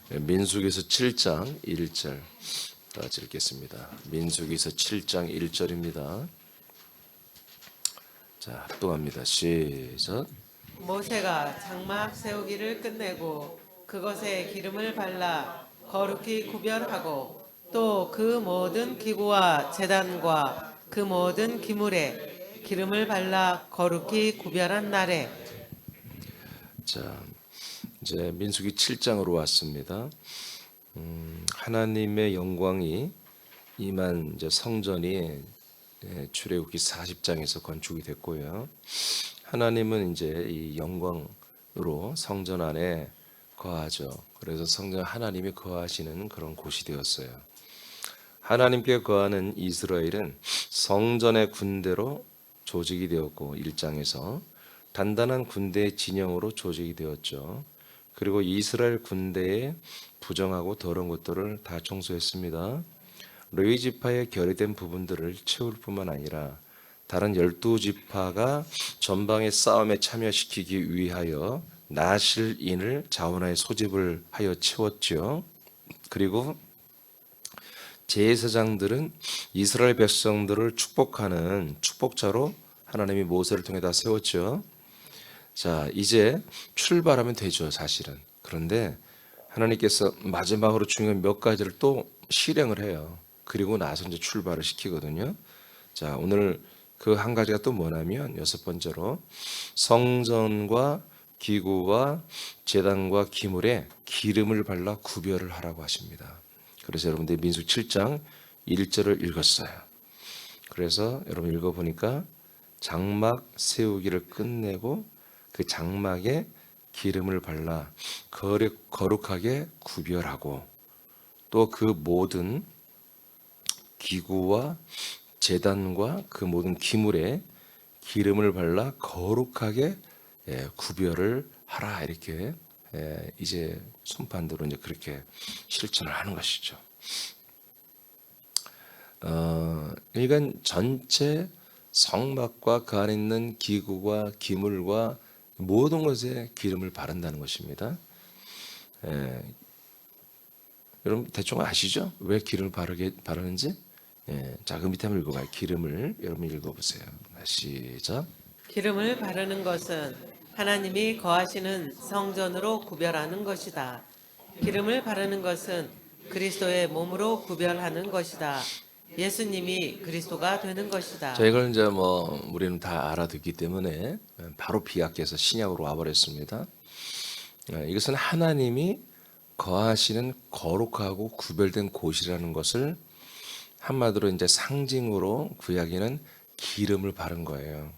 민수기서 7장 1절 다 같이 읽겠습니다. 민수기서 7장 1절입니다. 자, 합독합니다. 시작. 모세가 장막 세우기를 끝내고 그것에 기름을 발라 거룩히 구별하고 또 그 모든 기구와 제단과 그 모든 기물에 기름을 발라 거룩히 구별한 날에. 자, 이제 민수기 7장으로 왔습니다. 하나님의 영광이 임한 이제 성전이 출애굽기 40장에서 건축이 됐고요. 하나님은 이제 이 영광으로 성전 안에 거하죠. 그래서 성전 하나님이 거하시는 그런 곳이 되었어요. 하나님께 거하는 이스라엘은 성전의 군대로 조직이 되었고 1장에서 단단한 군대의 진영으로 조직이 되었죠. 그리고 이스라엘 군대의 부정하고 더러운 것들을 다 청소했습니다. 레위 지파의 결의된 부분들을 채울 뿐만 아니라 다른 12지파가 전방의 싸움에 참여시키기 위하여 나실인을 자원하에 소집을 하여 채웠죠. 그리고 제사장들은 이스라엘 백성들을 축복하는 축복자로 하나님이 모세를 통해 다 세웠죠. 자, 이제 출발하면 되죠, 사실은. 그런데 하나님께서 마지막으로 중요한 몇 가지를 또 실행을 해요. 그리고 나서 이제 출발을 시키거든요. 자, 오늘 그 한 가지가 또 뭐냐면 6번째로 성전과 기구와 제단과 기물에 기름을 발라 구별을 하라고 하십니다. 그래서 여러분들 민수기 7장 1절을 읽었어요. 그래서 여러분 읽어보니까 장막 세우기를 끝내고 그 장막에 기름을 발라 거룩하게 구별하고 또 그 모든 기구와 제단과 그 모든 기물에 기름을 발라 거룩하게 구별을 하라 이렇게 이제 손판대로 이제 그렇게 실천을 하는 것이죠. 그러니까 전체 성막과 그 안에 있는 기구와 기물과 모든 것에 기름을 바른다는 것입니다. 여러분 대충 아시죠? 왜 기름을 바르는지? 자, 그 밑에 한번 읽어봐요. 기름을 여러분 읽어보세요. 시작. 기름을 바르는 것은 하나님이 거하시는 성전으로 구별하는 것이다. 기름을 바르는 것은 그리스도의 몸으로 구별하는 것이다. 예수님이 그리스도가 되는 것이다. 자, 이걸 이제 뭐 우리는 다 알아듣기 때문에 바로 비약해서 신약으로 와버렸습니다. 이것은 하나님이 거하시는 거룩하고 구별된 곳이라는 것을 한마디로 이제 상징으로 구약에는 기름을 바른 거예요.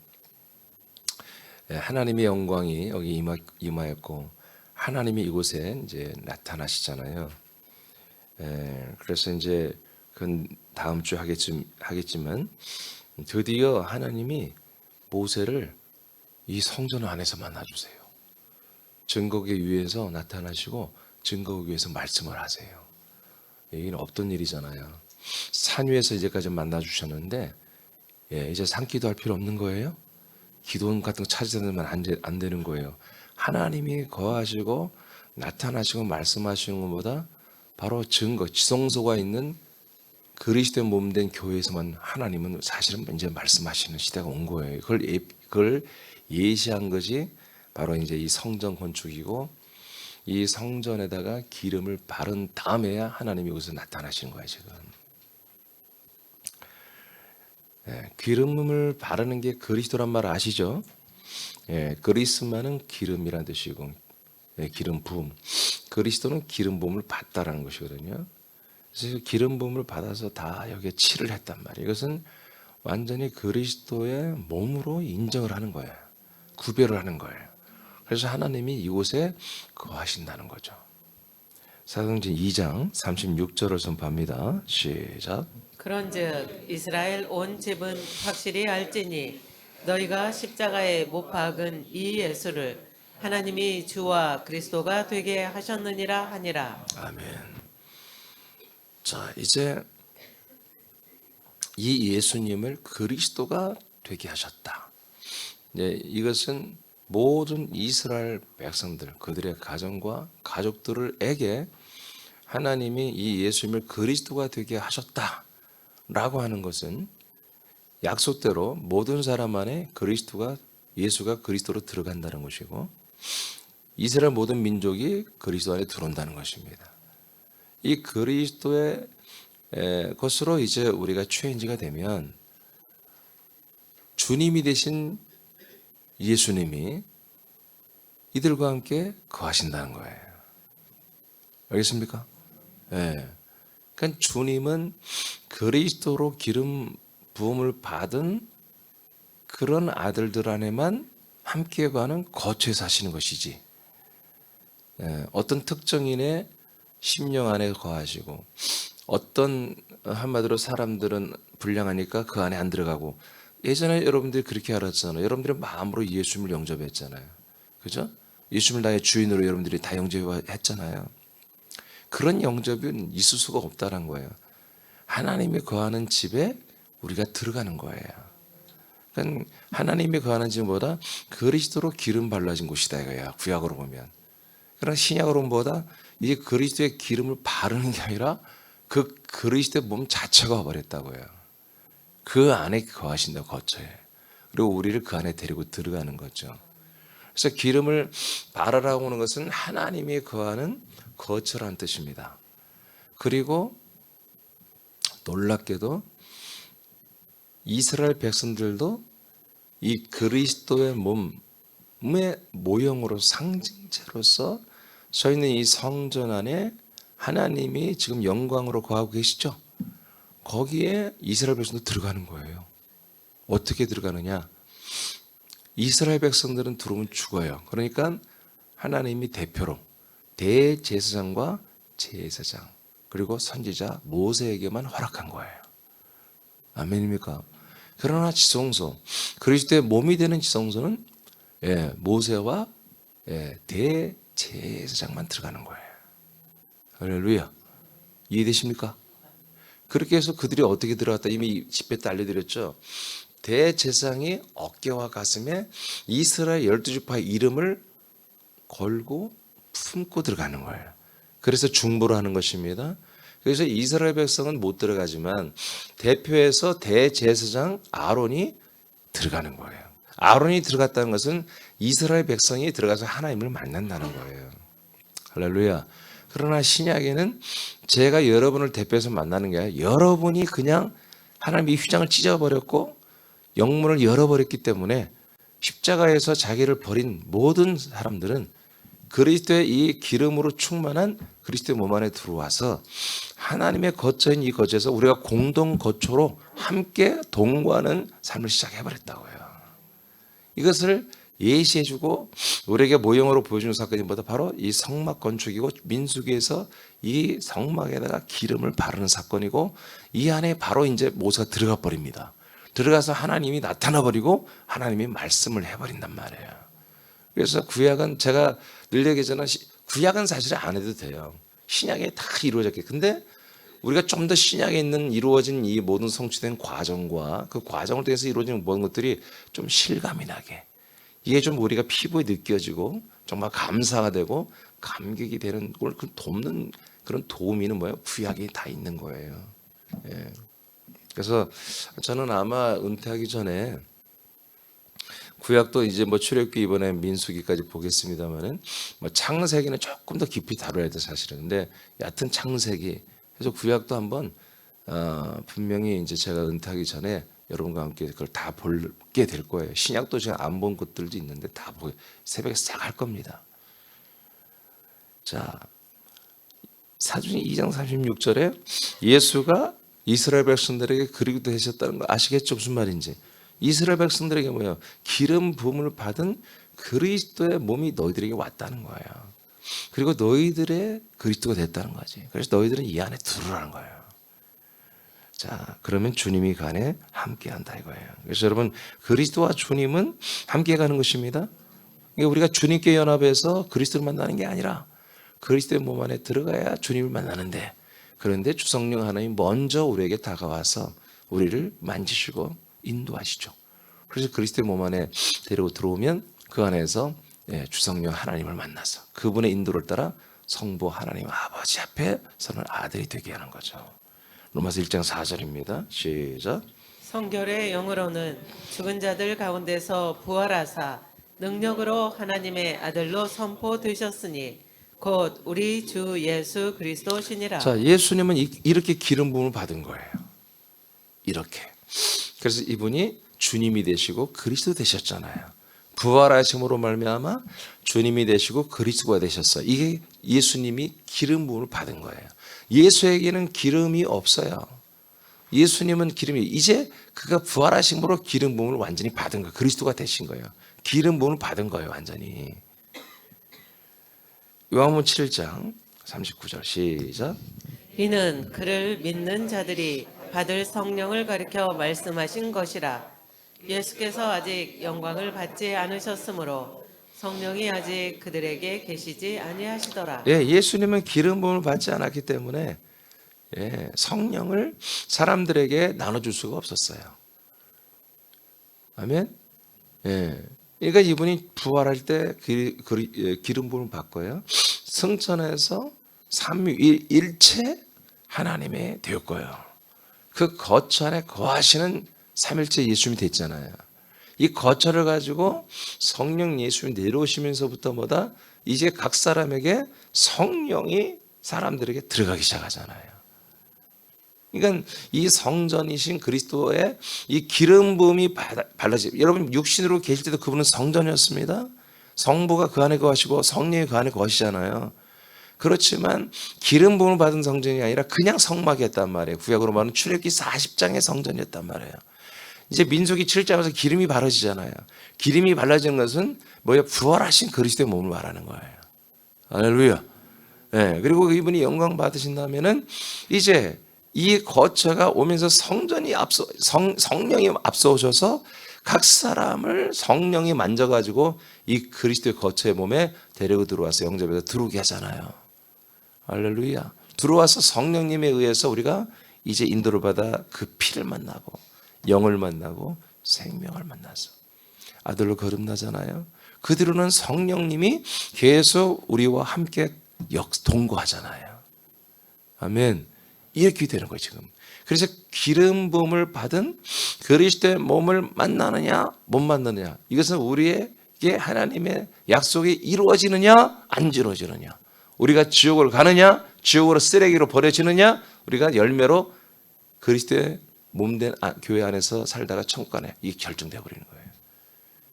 하나님의 영광이 여기 임하였고 하나님이 이곳에 이제 나타나시잖아요. 그래서 이제 그 다음 주 하겠지만 드디어 하나님이 모세를 이 성전 안에서 만나주세요. 증거계 위에서 나타나시고 증거계 위에서 말씀을 하세요. 이게 없던 일이잖아요. 산 위에서 이제까지 만나주셨는데 이제 산기도 할 필요 없는 거예요. 기도원 같은 거 찾으면 안 되는 거예요. 하나님이 거하시고 나타나시고 말씀하시는 것보다 바로 증거, 지성소가 있는 그리스도의 몸된 교회에서만 하나님은 사실은 이제 말씀하시는 시대가 온 거예요. 그걸 예시한 것이 바로 이제 이 성전 건축이고 이 성전에다가 기름을 바른 다음에야 하나님이 여기서 나타나시는 거예요, 지금. 기름을 바르는 게 그리스도란 말 아시죠? 그리스마는 기름이란 뜻이고 기름 부음. 그리스도는 기름 부음을 받다라는 것이거든요. 그래서 기름 부음을 받아서 다 여기에 칠을 했단 말이에요. 이것은 완전히 그리스도의 몸으로 인정을 하는 거예요. 구별을 하는 거예요. 그래서 하나님이 이곳에 거하신다는 거죠. 사도행전 2장 36절을 선포합니다. 시작. 그런즉 이스라엘 온 집은 확실히 알지니 너희가 십자가에 못 박은 이 예수를 하나님이 주와 그리스도가 되게 하셨느니라 하니라. 아멘. 자, 이제 이 예수님을 그리스도가 되게 하셨다. 이것은 모든 이스라엘 백성들, 그들의 가정과 가족들에게 하나님이 이 예수님을 그리스도가 되게 하셨다라고 하는 것은 약속대로 모든 사람 안에 예수가 그리스도로 들어간다는 것이고 이스라엘 모든 민족이 그리스도 안에 들어온다는 것입니다. 이 그리스도의 것으로 이제 우리가 체인지가 되면 주님이 되신 예수님이 이들과 함께 거하신다는 거예요. 알겠습니까? 예. 그러니까 주님은 그리스도로 기름 부음을 받은 그런 아들들 안에만 함께 가는 거처에 사시는 것이지. 어떤 특정인의 심령 안에 거하시고 어떤 한마디로 사람들은 불량하니까 그 안에 안 들어가고 예전에 여러분들이 그렇게 알았잖아요. 여러분들의 마음으로 예수님을 영접했잖아요. 그죠? 예수님을 나의 주인으로 여러분들이 다 영접했잖아요. 그런 영접은 있을 수가 없다는 거예요. 하나님이 거하는 집에 우리가 들어가는 거예요. 그러니까 하나님이 거하는 집보다 그리스도로 기름 발라진 곳이다 이거야. 구약으로 보면. 그러나 신약으로 보다 이제 그리스도의 기름을 바르는 게 아니라 그 그리스도의 몸 자체가 와버렸다고요. 그 안에 거하신다 거처에. 그리고 우리를 그 안에 데리고 들어가는 거죠. 그래서 기름을 바르라고 하는 것은 하나님이 거하는 거처라는 뜻입니다. 그리고 놀랍게도 이스라엘 백성들도 이 그리스도의 몸의 모형으로 상징체로서 서 있는 이 성전 안에 하나님이 지금 영광으로 거하고 계시죠? 거기에 이스라엘 백성도 들어가는 거예요. 어떻게 들어가느냐? 이스라엘 백성들은 들어오면 죽어요. 그러니까 하나님이 대표로 대제사장과 제사장 그리고 선지자 모세에게만 허락한 거예요. 아멘입니까? 그러나 지성소, 그리스도의 몸이 되는 지성소는 모세와 대제사장만 들어가는 거예요. 할렐루야. 이해되십니까? 그렇게 해서 그들이 어떻게 들어갔다 이미 집회 때 알려드렸죠. 대제사장이 어깨와 가슴에 이스라엘 12지파의 이름을 걸고 품고 들어가는 거예요. 그래서 중보를 하는 것입니다. 그래서 이스라엘 백성은 못 들어가지만 대표해서 대제사장 아론이 들어가는 거예요. 아론이 들어갔다는 것은 이스라엘 백성이 들어가서 하나님을 만난다는 거예요. 할렐루야. 그러나 신약에는 제가 여러분을 대표해서 만나는 게 아니라 여러분이 그냥 하나님이 휘장을 찢어버렸고 영문을 열어버렸기 때문에 십자가에서 자기를 버린 모든 사람들은 그리스도의 이 기름으로 충만한 그리스도의 몸 안에 들어와서 하나님의 거처인 이 거처에서 우리가 공동 거처로 함께 동거하는 삶을 시작해버렸다고요. 이것을 예시해주고 우리에게 모형으로 보여주는 사건이 뭐다? 바로 이 성막 건축이고 민수기에서 이 성막에다가 기름을 바르는 사건이고 이 안에 바로 이제 모세가 들어가 버립니다. 들어가서 하나님이 나타나 버리고 하나님이 말씀을 해버린단 말이에요. 그래서 구약은 제가 늘 얘기하잖아요. 구약은 사실 안 해도 돼요. 신약에 다 이루어졌게. 근데 우리가 좀 더 신약에 있는 이루어진 이 모든 성취된 과정과 그 과정을 통해서 이루어지는 모든 것들이 좀 실감이 나게 이게 좀 우리가 피부에 느껴지고 정말 감사가 되고 감격이 되는 걸 돕는 그런 도우미는 뭐예요? 구약이 다 있는 거예요. 예. 그래서 저는 아마 은퇴하기 전에 구약도 이제 뭐 출애굽기 이번에 민수기까지 보겠습니다만은 뭐 창세기는 조금 더 깊이 다뤄야 돼 사실은. 근데 얕은 창세기 그래서 구약도 한번 분명히 이제 제가 은퇴하기 전에 여러분과 함께 그걸 다 보게 될 거예요. 신약도 제가 안 본 것들도 있는데 다 보게 새벽에 싹 할 겁니다. 자, 사도행 2장 36절에 예수가 이스라엘 백성들에게 그리스도 되셨다는 거 아시겠죠? 무슨 말인지. 이스라엘 백성들에게 뭐예요? 기름 부음을 받은 그리스도의 몸이 너희들에게 왔다는 거예요. 그리고 너희들의 그리스도가 됐다는 거지. 그래서 너희들은 이 안에 들어라는 거예요. 자, 그러면 주님이 그 안에 함께 한다 이거예요. 그래서 여러분 그리스도와 주님은 함께 가는 것입니다. 그러니까 우리가 주님께 연합해서 그리스도를 만나는 게 아니라 그리스도의 몸 안에 들어가야 주님을 만나는데 그런데 주성령 하나님 먼저 우리에게 다가와서 우리를 만지시고 인도하시죠. 그래서 그리스도의 몸 안에 데리고 들어오면 그 안에서 주성령 하나님을 만나서 그분의 인도를 따라 성부 하나님 아버지 앞에서는 아들이 되게 하는 거죠. 로마서 1장 4절입니다. 시작. 성결의 영으로는 죽은 자들 가운데서 부활하사 능력으로 하나님의 아들로 선포되셨으니 곧 우리 주 예수 그리스도시니라. 자, 예수님은 이렇게 기름 부음을 받은 거예요. 이렇게. 그래서 이분이 주님이 되시고 그리스도 되셨잖아요. 부활하심으로 말미암아 주님이 되시고 그리스도가 되셨어요. 이게 예수님이 기름 부음을 받은 거예요. 예수에게는 기름이 없어요. 예수님은 기름이 이제 그가 부활하심으로 기름 부음을 완전히 받은 거예요. 그리스도가 되신 거예요. 기름 부음을 받은 거예요, 완전히. 요한복음 7장 39절 시작. 이는 그를 믿는 자들이 받을 성령을 가리켜 말씀하신 것이라. 예수께서 아직 영광을 받지 않으셨으므로 성령이 아직 그들에게 계시지 아니하시더라. 예, 예수님은 기름 부음을 받지 않았기 때문에 성령을 사람들에게 나눠줄 수가 없었어요. 아멘. 예. 그러니까 이분이 부활할 때 기름 부음을 받고요. 승천해서 삼위일체 하나님이 되었고요. 그 거처 안에 거하시는 삼일체 예수님이 됐잖아요. 이 거처를 가지고 성령 예수님이 내려오시면서부터 뭐다? 이제 각 사람에게 성령이 사람들에게 들어가기 시작하잖아요. 그러니까 이 성전이신 그리스도의 이 기름 부음이 발라지. 여러분 육신으로 계실 때도 그분은 성전이었습니다. 성부가 그 안에 거하시고 성령이 그 안에 거하시잖아요. 그렇지만 기름 부음을 받은 성전이 아니라 그냥 성막이었단 말이에요. 구약으로 말하면 출애굽기 40장의 성전이었단 말이에요. 이제 민수기 7장에서 기름이 바르지잖아요. 기름이 발라지는 것은 뭐예요? 부활하신 그리스도의 몸을 말하는 거예요. 할렐루야. 네, 그리고 이분이 영광 받으신다면은 이제 이 거처가 오면서 성전이 성령이 앞서오셔서 각 사람을 성령이 만져가지고 이 그리스도의 거처의 몸에 데리고 들어와서 영접해서 들어오게 하잖아요. 할렐루야. 들어와서 성령님에 의해서 우리가 이제 인도를 받아 그 피를 만나고 영을 만나고 생명을 만나서 아들로 거듭나잖아요. 그 뒤로는 성령님이 계속 우리와 함께 동거하잖아요. 아멘. 이렇게 되는 거예요, 지금. 그래서 기름 부음을 받은 그리스도의 몸을 만나느냐 못 만나느냐, 이것은 우리에게 하나님의 약속이 이루어지느냐 안 이루어지느냐, 우리가 지옥을 가느냐 지옥으로 쓰레기로 버려지느냐, 우리가 열매로 그리스도의 몸된 교회 안에서 살다가 천국 안에 이게 결정되어 버리는 거예요.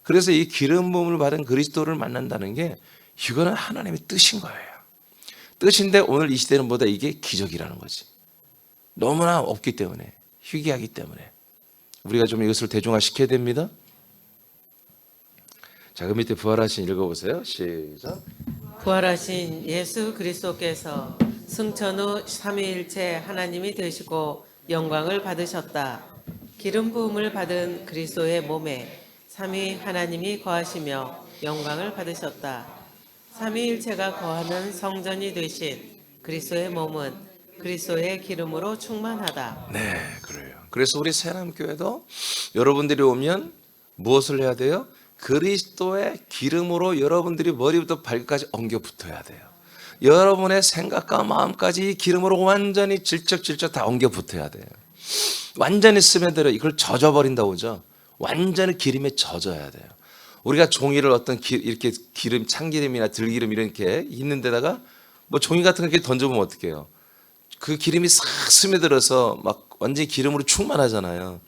그래서 이 기름 부음을 받은 그리스도를 만난다는 게 이거는 하나님의 뜻인 거예요. 뜻인데 오늘 이 시대는 뭐다? 이게 기적이라는 거지. 너무나 없기 때문에, 희귀하기 때문에 우리가 좀 이것을 대중화시켜야 됩니다. 자, 그 밑에 부활하신 읽어보세요. 시작. 부활하신 예수 그리스도께서 승천 후 삼위일체 하나님이 되시고 영광을 받으셨다. 기름 부음을 받은 그리스도의 몸에 삼위 하나님이 거하시며 영광을 받으셨다. 삼위일체가 거하는 성전이 되신 그리스도의 몸은 그리스도의 기름으로 충만하다. 네, 그래요. 그래서 우리 새남교회도 여러분들이 오면 무엇을 해야 돼요? 그리스도의 기름으로 여러분들이 머리부터 발끝까지 엉겨 붙어야 돼요. 여러분의 생각과 마음까지 이 기름으로 완전히 질척질척 다 엉겨 붙어야 돼요. 완전히 스며들어 이걸 젖어버린다고 하죠. 완전히 기름에 젖어야 돼요. 우리가 종이를 어떤 이렇게 기름, 참기름이나 들기름 이렇게 있는 데다가 뭐 종이 같은 거 던져보면 어떡해요? 그 기름이 싹 스며들어서 막 완전히 기름으로 충만하잖아요.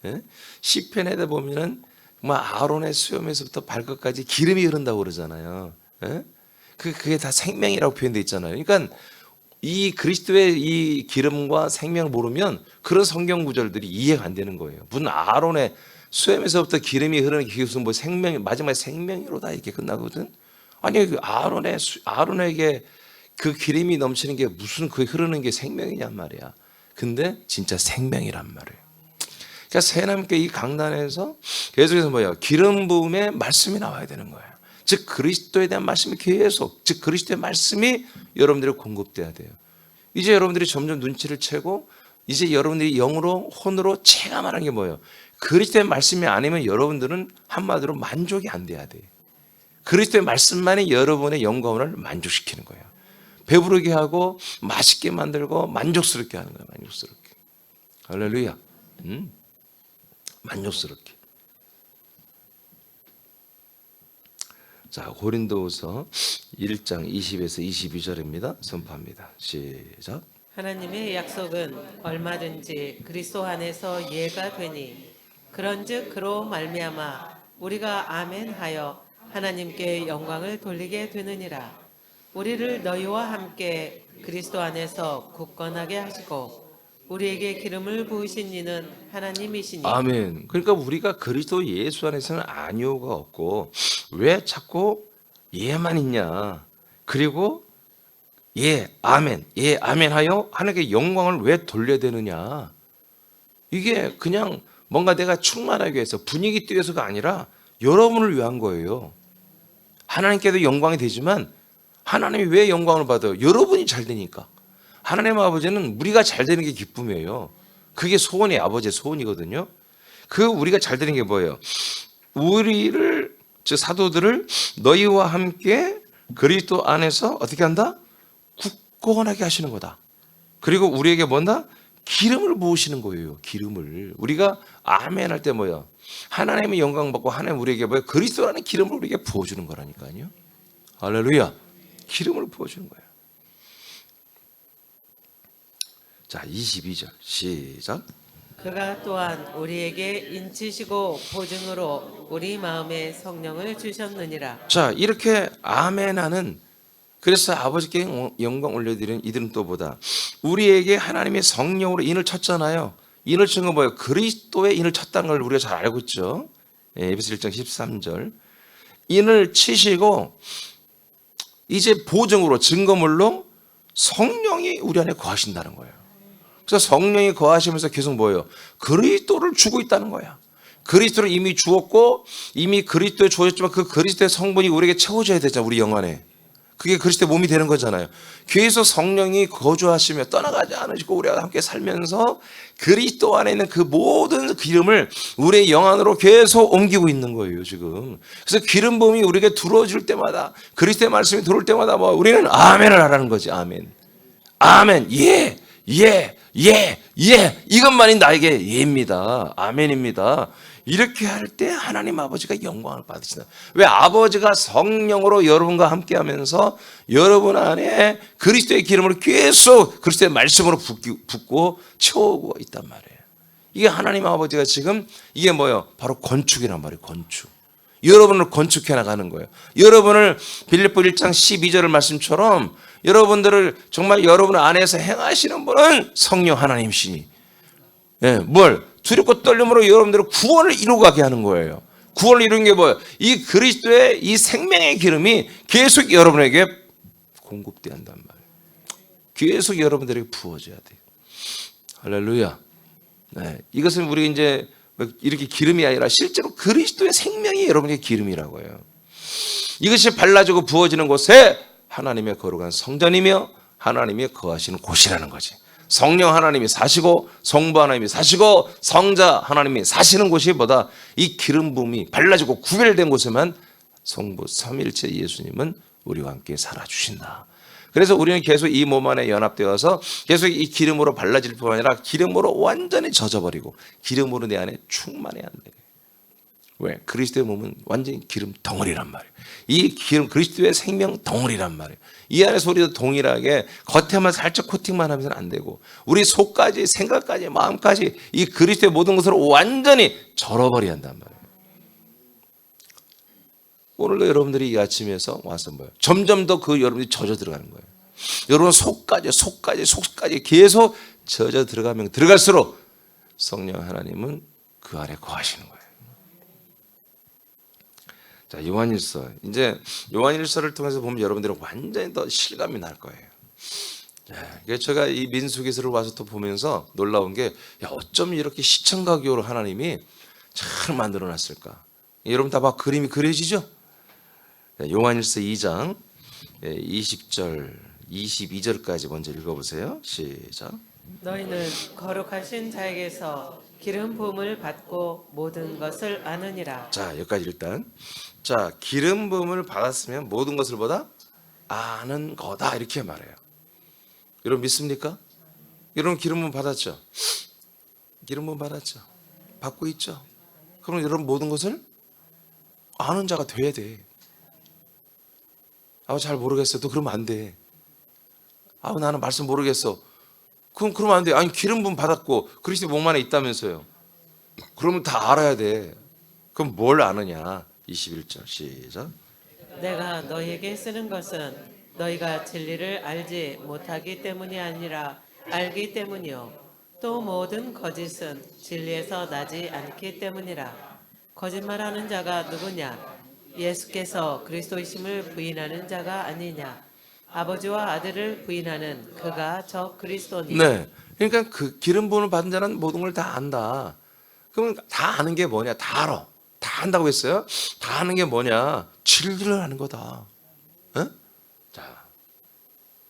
예? 시편에 보면은 막 아론의 수염에서부터 발끝까지 기름이 흐른다고 그러잖아요. 예? 그게 다 생명이라고 표현되어 있잖아요. 그러니까 이 그리스도의 이 기름과 생명을 모르면 그런 성경 구절들이 이해가 안 되는 거예요. 무슨 아론의 수염에서부터 기름이 흐르는 게 무슨 뭐 생명, 마지막에 생명이로다 이렇게 끝나거든. 아니 그 아론에게 그 기름이 넘치는 게 무슨 그 흐르는 게 생명이냔 말이야. 근데 진짜 생명이란 말이에요. 그러니까 새남교회 이 강단에서 계속해서 뭐예요? 기름 부음의 말씀이 나와야 되는 거예요. 즉 그리스도에 대한 말씀이 계속, 즉 그리스도의 말씀이 여러분들이 공급돼야 돼요. 이제 여러분들이 점점 눈치를 채고 이제 여러분들이 영으로 혼으로 체감하는 게 뭐예요? 그리스도의 말씀이 아니면 여러분들은 한마디로 만족이 안 돼야 돼요. 그리스도의 말씀만이 여러분의 영광을 만족시키는 거예요. 배부르게 하고 맛있게 만들고 만족스럽게 하는 거야. 만족스럽게. 할렐루야. 만족스럽게. 자, 고린도후서 1장 20에서 22절입니다. 선포합니다. 시작. 하나님의 약속은 얼마든지 그리스도 안에서 예가 되니 그런즉 그로 말미암아 우리가 아멘하여 하나님께 영광을 돌리게 되느니라. 우리를 너희와 함께 그리스도 안에서 굳건하게 하시고 우리에게 기름을 부으신 이는 하나님이시니. 아멘. 그러니까 우리가 그리스도 예수 안에서는 아니오가 없고 왜 자꾸 예만 있냐. 그리고 예, 아멘, 예, 아멘 하여 하나님께 영광을 왜 돌려야 되느냐. 이게 그냥 뭔가 내가 충만하기 위해서 분위기 띄워서가 아니라 여러분을 위한 거예요. 하나님께도 영광이 되지만 하나님이 왜 영광을 받아요? 여러분이 잘 되니까. 하나님 아버지는 우리가 잘 되는 게 기쁨이에요. 그게 소원이 아버지의 소원이거든요. 그 우리가 잘 되는 게 뭐예요? 우리를, 즉 사도들을 너희와 함께 그리스도 안에서 어떻게 한다? 굳건하게 하시는 거다. 그리고 우리에게 뭔다? 기름을 부으시는 거예요. 기름을. 우리가 아멘 할 때 뭐야? 하나님의 영광 받고 하나님 우리에게 뭐야? 그리스도라는 기름을 우리에게 부어주는 거라니까요. 할렐루야. 기름을 부어주는 거예요. 자, 22절 시작. 그가 또한 우리에게 인치시고 보증으로 우리 마음에 성령을 주셨느니라. 자, 이렇게 아멘하는, 그래서 아버지께 영광 올려드리는 이들은 또 보다 우리에게 하나님의 성령으로 인을 쳤잖아요. 인을 친 건 뭐예요? 그리스도의 인을 쳤다는 걸 우리가 잘 알고 있죠. 에베소 1장 13절. 인을 치시고 이제 보증으로, 증거물로 성령이 우리 안에 거하신다는 거예요. 그래서 성령이 거하시면서 계속 뭐예요? 그리스도를 주고 있다는 거야. 그리스도를 이미 주었고 이미 그리스도에 주어졌지만 그 그리스도의 성분이 우리에게 채워져야 되잖아요. 우리 영 안에. 그게 그리스도의 몸이 되는 거잖아요. 계속 성령이 거주하시며 떠나가지 않으시고 우리와 함께 살면서 그리스도 안에 있는 그 모든 기름을 우리의 영 안으로 계속 옮기고 있는 거예요, 지금. 그래서 기름 부음이 우리에게 들어줄 때마다, 그리스도의 말씀이 들어올 때마다 뭐 우리는 아멘을 하라는 거지. 아멘. 아멘. 예. 예. 예. 예. 이것만이 나에게 예입니다. 아멘입니다. 이렇게 할 때 하나님 아버지가 영광을 받으신다. 왜? 아버지가 성령으로 여러분과 함께 하면서 여러분 안에 그리스도의 기름을 계속 그리스도의 말씀으로 붓고 채우고 있단 말이에요. 이게 하나님 아버지가 지금, 이게 뭐예요? 바로 건축이란 말이에요. 건축. 여러분을 건축해 나가는 거예요. 여러분을 빌립보 1장 12절 말씀처럼 여러분들을 정말 여러분 안에서 행하시는 분은 성령 하나님이시니, 예, 뭘? 두렵고 떨림으로 여러분들을 구원을 이루가게 하는 거예요. 구원을 이루는 게 뭐예요? 이 그리스도의 이 생명의 기름이 계속 여러분에게 공급돼야 한단 말이에요. 계속 여러분들에게 부어져야 돼요. 할렐루야. 네, 이것은 우리 이제 이렇게 기름이 아니라 실제로 그리스도의 생명이 여러분에게 기름이라고 해요. 이것이 발라지고 부어지는 곳에 하나님의 거룩한 성전이며 하나님이 거하시는 곳이라는 거지. 성령 하나님이 사시고 성부 하나님이 사시고 성자 하나님이 사시는 곳이 보다 이 기름 부음이 발라지고 구별된 곳에만 성부 삼일체 예수님은 우리와 함께 살아주신다. 그래서 우리는 계속 이 몸 안에 연합되어서 계속 이 기름으로 발라질 뿐만 아니라 기름으로 완전히 젖어버리고 기름으로 내 안에 충만해야 한다. 왜? 그리스도의 몸은 완전히 기름 덩어리란 말이에요. 이 기름, 그리스도의 생명 덩어리란 말이에요. 이 안에서 우리도 동일하게 겉에만 살짝 코팅만 하면서는 안 되고 우리 속까지, 생각까지, 마음까지 이 그리스도의 모든 것으로 완전히 절어버려야 한단 말이에요. 오늘도 여러분들이 이 아침에서 와서 뭐예요? 점점 더 그 여러분들이 젖어 들어가는 거예요. 여러분 속까지 계속 젖어 들어가면 들어갈수록 성령 하나님은 그 안에 거하시는 거예요. 자, 요한일서. 이제 요한일서를 통해서 보면 여러분들은 완전히 더 실감이 날 거예요. 자, 제가 이 민수기서를 와서 또 보면서 놀라운 게, 야, 어쩜 이렇게 시청각용으로 하나님이 잘 만들어 놨을까? 여러분 다 막 그림이 그려지죠? 요한일서 2장 20절, 22절까지 먼저 읽어보세요. 시작. 너희는 거룩하신 자에게서 기름 부음을 받고 모든 것을 아느니라. 자, 여기까지 일단. 자, 기름 부음을 받았으면 모든 것을 보다 아는 거다 이렇게 말해요. 여러분 믿습니까? 여러분 기름 부음 받았죠? 기름 부음 받았죠? 받고 있죠? 그럼 여러분 모든 것을 아는 자가 돼야 돼. 잘 모르겠어. 또 그러면 안 돼. 나는 말씀 모르겠어. 그러면 안 돼. 아니 기름 부음 받았고 그리스도 몸 안에 있다면서요. 그러면 다 알아야 돼. 그럼 뭘 아느냐? 21절 시작. 내가 너희에게 쓰는 것은 너희가 진리를 알지 못하기 때문이 아니라 알기 때문이요. 또 모든 거짓은 진리에서 나지 않기 때문이라. 거짓말하는 자가 누구냐? 예수께서 그리스도이심을 부인하는 자가 아니냐? 아버지와 아들을 부인하는 그가 저 그리스도니. 네. 그러니까 그 기름 부음을 받은 자는 모든 걸 다 안다. 그러면 다 아는 게 뭐냐? 다 알아. 다 안다고 했어요? 다 아는 게 뭐냐? 진리를 아는 거다. 어? 자,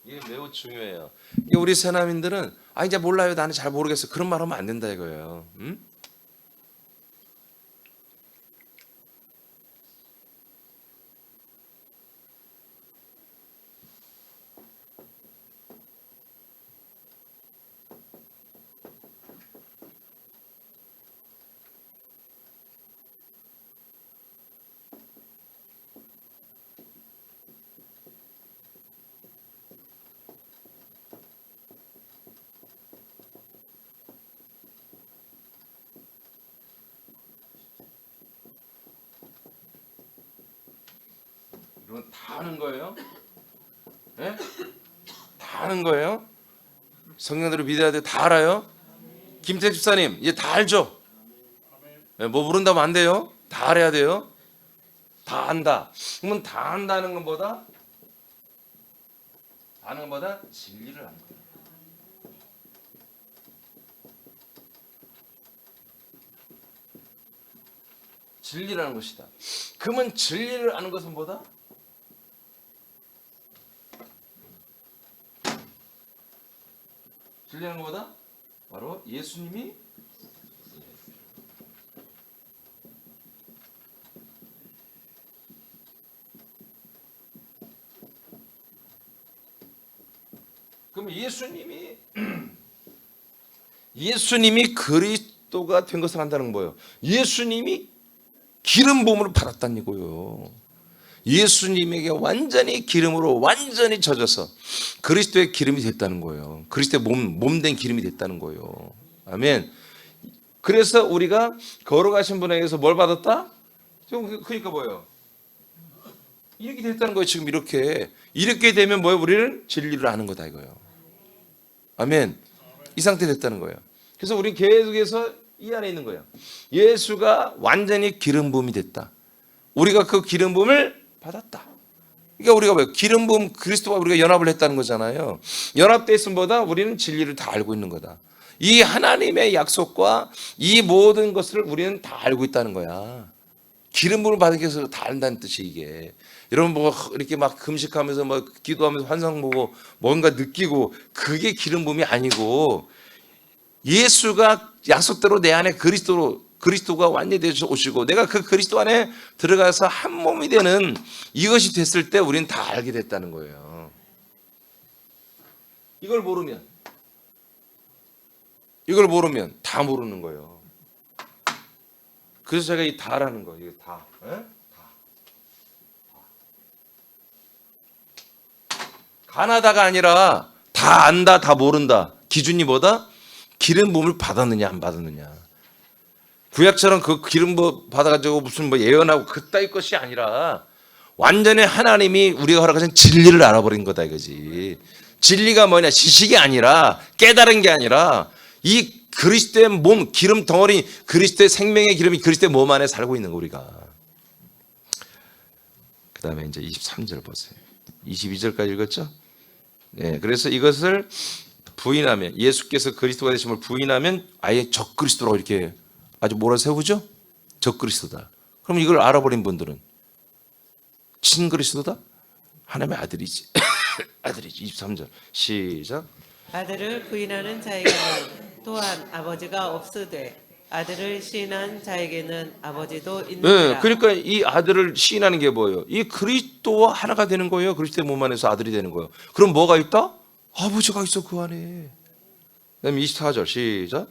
이게 매우 중요해요. 이게 우리 새남인들은 이제 몰라요. 나는 잘 모르겠어. 그런 말 하면 안 된다 이거예요. 응? 이건 다 아는 거예요? 네? 다 아는 거예요? 성령들을 믿어야 돼. 다 알아요? 김태 집사님 이제 다 알죠? 네, 뭐 모른다면 안 돼요? 다 알아야 돼요? 다 안다. 그러면 다 안다는 것보다 아는 것보다 진리를 아는 거예요. 진리라는 것이다. 그러면 진리를 아는 것은 뭐다? 진리라는 것보다 바로 예수님이 그럼 예수님이 그리스도가 된 것을 안다는 거예요. 예수님이 기름 부음을 받았다는 이거예요. 예수님에게 완전히 기름으로 완전히 젖어서 그리스도의 기름이 됐다는 거예요. 그리스도의 몸된 기름이 됐다는 거예요. 아멘. 그래서 우리가 걸어가신 분에게서 뭘 받았다? 그러니까 뭐예요? 이렇게 됐다는 거예요. 지금 이렇게 되면 뭐예요? 우리는 진리를 아는 거다 이거예요. 아멘. 이 상태 됐다는 거예요. 그래서 우리 계속해서 이 안에 있는 거예요. 예수가 완전히 기름 부음이 됐다. 우리가 그 기름 부음을 받았다. 그러니까 우리가 왜 기름 부음 그리스도와 우리가 연합을 했다는 거잖아요. 연합됐음보다 우리는 진리를 다 알고 있는 거다. 이 하나님의 약속과 이 모든 것을 우리는 다 알고 있다는 거야. 기름 부음을 받기 위해서 다 안다는 뜻이 이게. 여러분 뭐 이렇게 막 금식하면서 뭐 기도하면서 환상 보고 뭔가 느끼고 그게 기름 부음이 아니고 예수가 약속대로 내 안에 그리스도가 완전히 되셔 오시고 내가 그 그리스도 안에 들어가서 한 몸이 되는 이것이 됐을 때 우리는 다 알게 됐다는 거예요. 이걸 모르면 다 모르는 거예요. 그래서 제가 이 다라는 거, 이거 다. 가나다가 아니라 다 안다, 다 모른다. 기준이 뭐다? 기름 부음을 받았느냐, 안 받았느냐. 구약처럼 그 기름 부음 받아가지고 무슨 뭐 예언하고 그따위 것이 아니라 완전히 하나님이 우리가 허락하신 진리를 알아버린 거다 이거지. 진리가 뭐냐? 지식이 아니라 깨달은 게 아니라 이 그리스도의 몸, 기름 덩어리, 그리스도의 생명의 기름이 그리스도의 몸 안에 살고 있는 거 우리가. 그 다음에 이제 23절 보세요. 22절까지 읽었죠? 네, 그래서 이것을 부인하면 예수께서 그리스도가 되심을 부인하면 아예 적그리스도라고 이렇게 아주 몰아세우죠? 적그리스도다. 그럼 이걸 알아버린 분들은 친그리스도다? 하나님의 아들이지. 아들이지. 23절 시작. 아들을 부인하는 자에게는 또한 아버지가 없으되 아들을 시인한 자에게는 아버지도 예, 있느니라. 그러니까 이 아들을 시인하는 게 뭐예요? 이 그리스도와 하나가 되는 거예요. 그리스도의 몸 안에서 아들이 되는 거예요. 그럼 뭐가 있다? 아버지가 있어 그 안에. 그다음 24절 시작.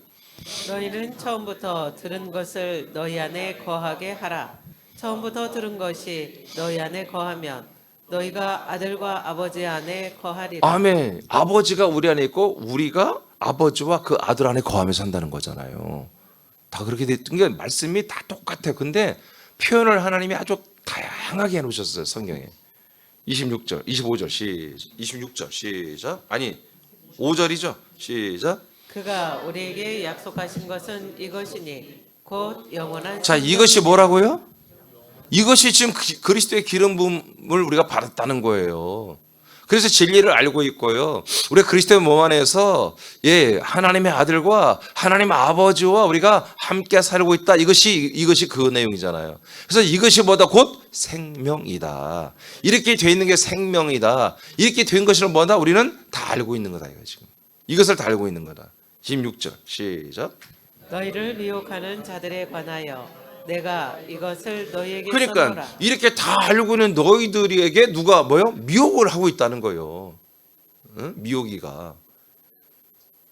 너희는 처음부터 들은 것을 너희 안에 거하게 하라. 처음부터 들은 것이 너희 안에 거하면 너희가 아들과 아버지 안에 거하리라. 아멘. 아버지가 우리 안에 있고 우리가 아버지와 그 아들 안에 거하며 산다는 거잖아요. 다 그렇게 됐던 게 말씀이 다 똑같아요. 근데 표현을 하나님이 아주 다양하게 해놓으셨어요. 성경에. 26절, 25절 26절 시작. 아니 5절이죠. 시작. 그가 우리에게 약속하신 것은 이것이니 곧 영원한 자, 이것이 뭐라고요? 이것이 지금 그리스도의 기름 부음을 우리가 받았다는 거예요. 그래서 진리를 알고 있고요. 우리가 그리스도의 몸 안에서 하나님의 아들과 하나님 아버지와 우리가 함께 살고 있다. 이것이 그 내용이잖아요. 그래서 이것이 뭐다? 곧 생명이다. 이렇게 돼 있는 게 생명이다. 이렇게 된 것을 뭐다? 우리는 다 알고 있는 거다. 이거 지금. 이것을 다 알고 있는 거다. 16절 시작. 너희를 미혹하는 자들에 관하여 내가 이것을 너희에게 그러니까 써노라. 이렇게 다 알고 있는 너희들에게 누가 뭐요? 미혹을 하고 있다는 거예요. 응? 미혹이가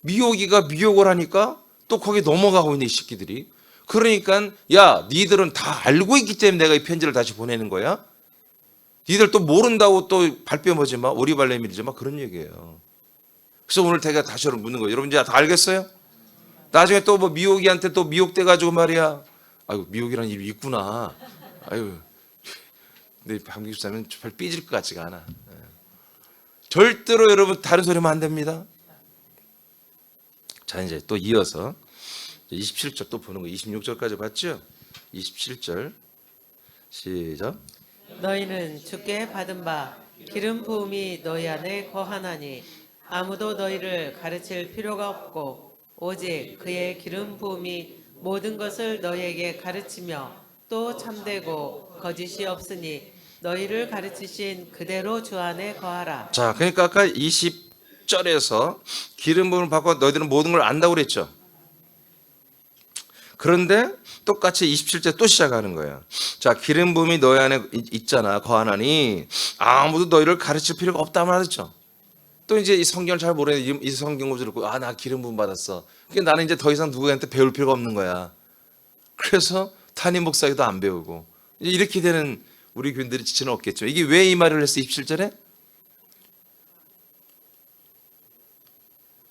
미혹을 하니까 또 거기 넘어가고 있는 이 새끼들이. 그러니까 야 니들은 다 알고 있기 때문에 내가 이 편지를 다시 보내는 거야. 니들 또 모른다고 또 발뺌하지 마. 오리발 내밀지 마. 그런 얘기예요. 그래서 오늘 제가 다시 여러분 묻는 거예요. 여러분 이제 다 알겠어요? 나중에 또 뭐 미혹이한테 또 미혹돼 가지고 말이야. 아유 미혹이라는 일이 있구나. 아유 근데 방귀 주사면 별 삐질 것 같지가 않아. 절대로 여러분 다른 소리 하면 안 됩니다. 자 이제 또 이어서 27절 또 보는 거 26절까지 봤죠? 27절 시작. 너희는 주께 받은 바 기름 부음이 너희 안에 거하나니 아무도 너희를 가르칠 필요가 없고 오직 그의 기름 부음이 모든 것을 너희에게 가르치며 또 참되고 거짓이 없으니 너희를 가르치신 그대로 주 안에 거하라. 자 그러니까 아까 20절에서 기름 부음을 받고 너희들은 모든 걸 안다고 그랬죠. 그런데 똑같이 27절 또 시작하는 거예요. 자 기름 부음이 너희 안에 있잖아 거하나니 아무도 너희를 가르칠 필요가 없다 말했죠. 또 이제 이 성경을 잘 모르는 이 성경을 듣고 나 기름 부음 받았어. 그러니까 나는 이제 더 이상 누구한테 배울 필요가 없는 거야. 그래서 담임 목사에게도 안 배우고 이제 이렇게 되는 우리 교인들이 지체는 없겠죠. 이게 왜 이 말을 했어? 27절에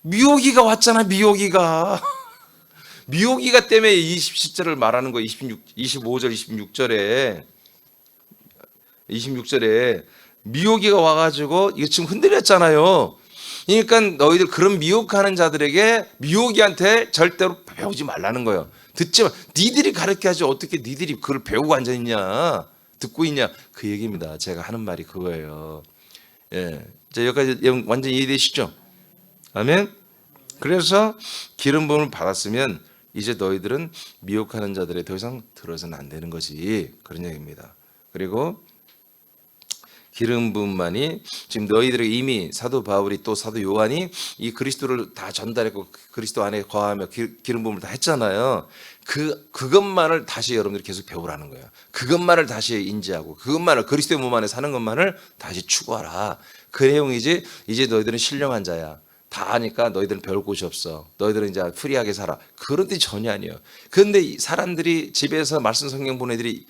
미혹이가 왔잖아. 미혹이가 때문에 27절을 말하는 거예요. 25절 26절에 미혹이가 와가지고 이거 지금 흔들렸잖아요. 그러니까 너희들 그런 미혹하는 자들에게 미혹이한테 절대로 배우지 말라는 거예요. 듣지 마. 니들이 가르쳐야지 어떻게 니들이 그걸 배우고 앉아 있냐, 듣고 있냐 그 얘기입니다. 제가 하는 말이 그거예요. 예, 자 여기까지 완전 이해되시죠? 아멘. 그래서 기름 부음을 받았으면 이제 너희들은 미혹하는 자들에 더 이상 들어서는 안 되는 거지 그런 얘기입니다. 그리고 기름 부음만이 지금 너희들에게 이미 사도 바울이 또 사도 요한이 이 그리스도를 다 전달했고 그리스도 안에 거하며 기름 부음을 다 했잖아요. 그것만을 다시 여러분들이 계속 배우라는 거예요. 그것만을 다시 인지하고 그것만을 그리스도의 몸 안에 사는 것만을 다시 추구하라. 그 내용이지. 이제 너희들은 신령한 자야. 다 아니까 너희들은 배울 곳이 없어. 너희들은 이제 프리하게 살아. 그런 뜻이 전혀 아니에요. 그런데 사람들이 집에서 말씀 성경 본 애들이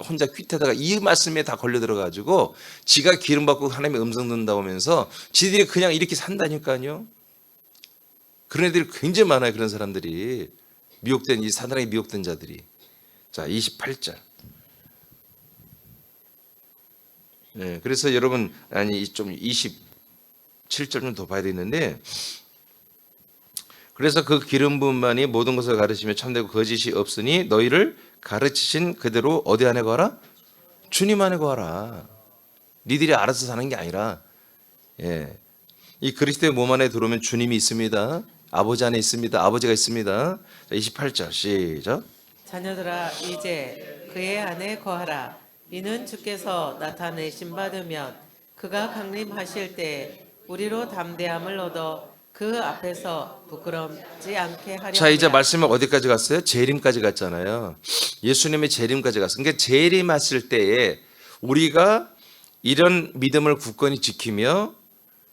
혼자 퀴트하다가 이 말씀에 다 걸려 들어가지고 지가 기름 받고 하나님의 음성 듣는다고 하면서 지들이 그냥 이렇게 산다니까요. 그런 애들이 굉장히 많아요. 그런 사람들이 미혹된 이 사단에게 미혹된 자들이. 자 28절. 네, 그래서 여러분 아니 좀 27절 좀 더 봐야 되는데 그래서 그 기름 부음만이 모든 것을 가르치며 참되고 거짓이 없으니 너희를 가르치신 그대로 어디 안에 거하라? 주님 안에 거하라. 니들이 알아서 사는 게 아니라 이 그리스도의 몸 안에 들어오면 주님이 있습니다. 아버지 안에 있습니다. 아버지가 있습니다. 자, 28절 시작. 자녀들아 이제 그의 안에 거하라. 이는 주께서 나타내심 받으면 그가 강림하실 때 우리로 담대함을 얻어 그 그 앞에서 부끄럽지 않게 하려 자, 이제 함이라. 말씀은 어디까지 갔어요? 재림까지 갔잖아요. 예수님의 재림까지 갔어요. 그러니까 재림하실 때에 우리가 이런 믿음을 굳건히 지키며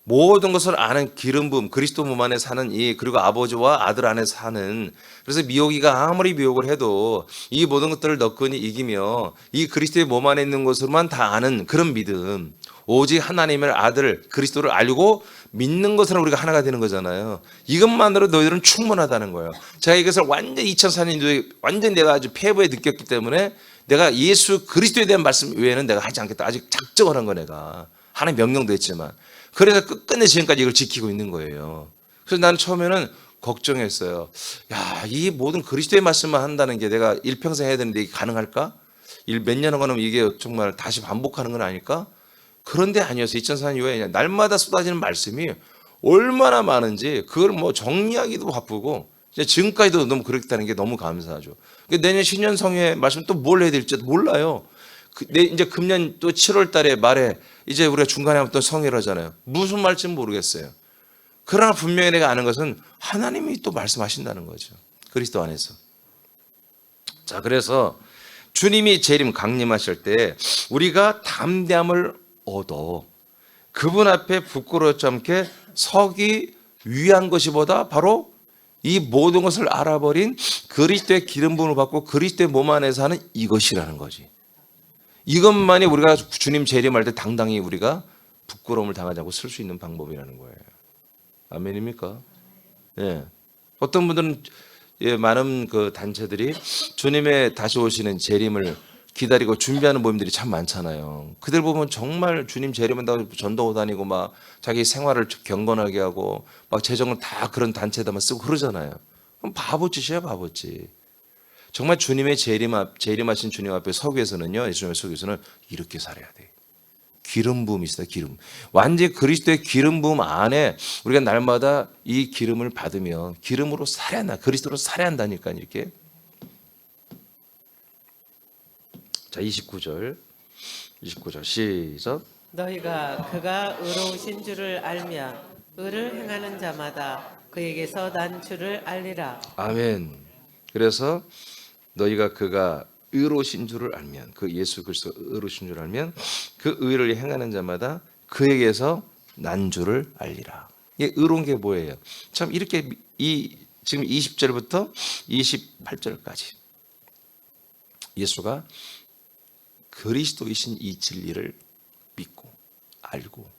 모든 것을 아는 기름 부음, 그리스도 몸 안에 사는 이, 그리고 아버지와 아들 안에 사는, 그래서 미혹이가 아무리 미혹을 해도 이 모든 것들을 너끈히 이기며 이 그리스도의 몸 안에 있는 것으로만 다 아는 그런 믿음, 오직 하나님의 아들 그리스도를 알고 믿는 것으로 우리가 하나가 되는 거잖아요. 이것만으로 너희들은 충분하다는 거예요. 제가 이것을 완전 2004년도에 완전 내가 아주 폐부에 느꼈기 때문에 내가 예수 그리스도에 대한 말씀 외에는 내가 하지 않겠다. 아직 작정을 한 거 내가. 하나님 명령도 했지만. 그래서 끝끝내 지금까지 이걸 지키고 있는 거예요. 그래서 나는 처음에는 걱정했어요. 야, 이 모든 그리스도의 말씀만 한다는 게 내가 일평생 해야 되는데 이게 가능할까? 몇 년을 가면 이게 정말 다시 반복하는 건 아닐까? 그런데 아니었어요. 2004년 이후에 날마다 쏟아지는 말씀이 얼마나 많은지 그걸 뭐 정리하기도 바쁘고 지금까지도 너무 그렇다는 게 너무 감사하죠. 내년 신년 성회 말씀 또 뭘 해야 될지 몰라요. 이제 금년 또 7월 달에 말에 이제 우리가 중간에 한번 또 성회를 하잖아요. 무슨 말인지 모르겠어요. 그러나 분명히 내가 아는 것은 하나님이 또 말씀하신다는 거죠. 그리스도 안에서. 자, 그래서 주님이 재림 강림하실 때 우리가 담대함을 얻어 그분 앞에 부끄럽지 않게 서기 위한 것이보다 바로 이 모든 것을 알아버린 그리스도의 기름 부음을 받고 그리스도의 몸 안에서 하는 이것이라는 거지. 이것만이 우리가 주님 재림할 때 당당히 우리가 부끄러움을 당하지 않고 쓸 수 있는 방법이라는 거예요. 아멘입니까? 예. 어떤 분들은 많은 그 단체들이 주님의 다시 오시는 재림을 기다리고 준비하는 모임들이 참 많잖아요. 그들 보면 정말 주님 재림한다고 전도하고 다니고 막 자기 생활을 경건하게 하고 막 재정을 다 그런 단체에다만 쓰고 그러잖아요. 그럼 바보짓이야, 바보짓. 정말 주님의 재림하신 주님 앞에 서기 위해서는요, 예수님의 서기 위해서는 이렇게 살아야 돼. 기름 부음이 있어요, 기름. 완전히 그리스도의 기름 부음 안에 우리가 날마다 이 기름을 받으며 기름으로 살아야 한다. 그리스도로 살아야 한다니까, 이렇게. 자, 29절 시작. 너희가 그가 의로우신 줄을 알면 의를 행하는 자마다 그에게서 난 줄을 알리라. 아멘. 그래서 너희가 그가 의로우신 줄을 알면, 그 예수 그리스도 의로우신 줄 알면 그 의를 행하는 자마다 그에게서 난 줄을 알리라. 이게 의로운 게 뭐예요? 참 이렇게 지금 20절부터 28절까지 예수가 그리스도이신 이 진리를 믿고 알고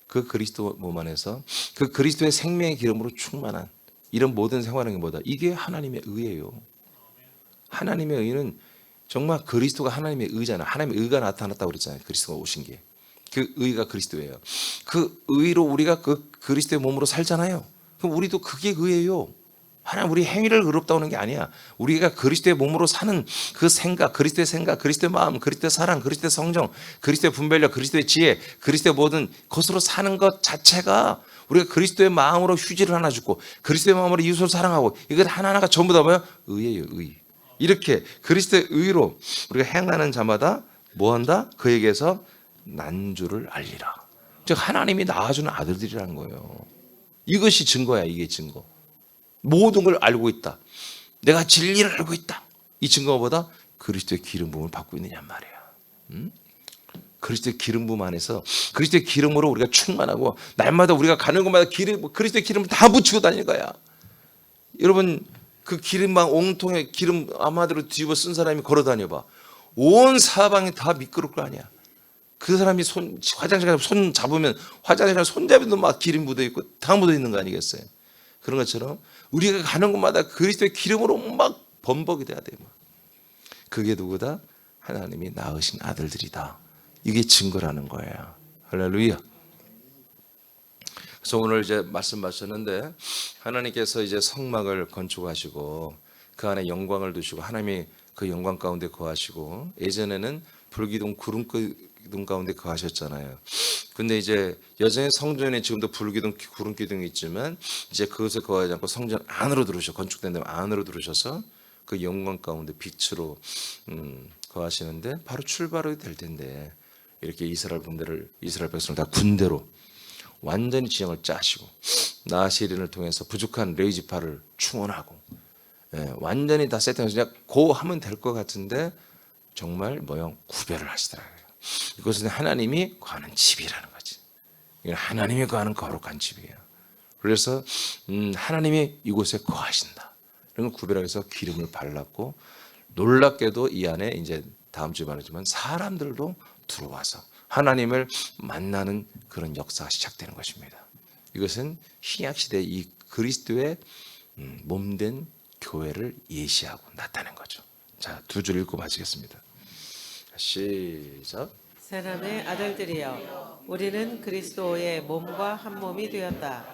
그 그리스도 몸 안에서 그 그리스도의 생명의 기름으로 충만한 이런 모든 생활하는 게 뭐다? 이게 하나님의 의예요. 하나님의 의는 정말 그리스도가 하나님의 의잖아. 하나님의 의가 나타났다고 그랬잖아요. 그리스도가 오신 게. 그 의가 그리스도예요. 그 의로 우리가 그 그리스도의 몸으로 살잖아요. 그럼 우리도 그게 의예요. 하나님 우리 행위를 의롭다고 하는 게 아니야. 우리가 그리스도의 몸으로 사는 그 생각, 그리스도의 마음, 그리스도의 사랑, 그리스도의 성정, 그리스도의 분별력, 그리스도의 지혜, 그리스도의 모든 것으로 사는 것 자체가 우리가 그리스도의 마음으로 휴지를 하나 줍고 그리스도의 마음으로 이웃을 사랑하고 이것 하나하나가 전부 다 뭐야? 의예요, 의. 이렇게 그리스도의 의로 우리가 행하는 자마다 뭐 한다? 그에게서 난주를 알리라. 즉 하나님이 낳아주는 아들들이라는 거예요. 이것이 증거야. 이게 증거. 모든 걸 알고 있다. 내가 진리를 알고 있다. 이 증거보다 그리스도의 기름 부음을 받고 있느냐 말이야. 그리스도의 기름 부음 안에서 그리스도의 기름으로 우리가 충만하고 날마다 우리가 가는 곳마다 그리스도의 기름을 다 붙이고 다니는 거야. 여러분 그 기름방 옹통에 기름 아마대로 뒤집어 쓴 사람이 걸어 다녀봐. 온 사방이 다 미끄러울 거 아니야. 그 사람이 화장실 가서 손 잡으면 화장실 가서 손잡이도 막 기름 묻어 있고 다 묻어 있는 거 아니겠어요? 그런 것처럼 우리가 가는 곳마다 그리스도의 기름으로 막 범벅이 돼야 돼. 그게 누구다? 하나님이 낳으신 아들들이다. 이게 증거라는 거예요. 할렐루야. 그래서 오늘 이제 말씀하셨는데 하나님께서 이제 성막을 건축하시고 그 안에 영광을 두시고 하나님이 그 영광 가운데 거하시고 예전에는 불기둥 구름기둥 가운데 거하셨잖아요. 근데 이제 여전히 성전에 지금도 불기둥 구름기둥이 있지만 이제 그것을 거하지 않고 성전 안으로 들어오셔 건축된 데면 안으로 들어오셔서 그 영광 가운데 빛으로 거하시는데 바로 출발이 될 텐데 이렇게 이스라엘 백성을 다 군대로 완전히 진영을 짜시고 나시린을 통해서 부족한 레이지파를 충원하고 완전히 다 세팅해서 그냥 고 하면 될 것 같은데 정말 구별을 하시더라고요. 이것은 하나님이 거하는 집이라는 거지. 이건 하나님이 거하는 거룩한 집이에요. 그래서 하나님이 이곳에 거하신다. 이런 걸 구별해서 기름을 발랐고 놀랍게도 이 안에 이제 다음 주에 말하지만 사람들도 들어와서 하나님을 만나는 그런 역사가 시작되는 것입니다. 이것은 신약 시대 이 그리스도의 몸된 교회를 예시하고 나타낸 거죠. 자, 두 줄 읽고 마치겠습니다. 시작. 사람의 아들들이여 우리는 그리스도의 몸과 한 몸이 되었다.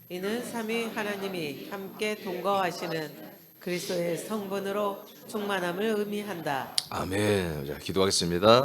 이는 삼위 하나님이 함께 동거하시는 그리스도의 성분으로 충만함을 의미한다. 아멘. 자, 기도하겠습니다.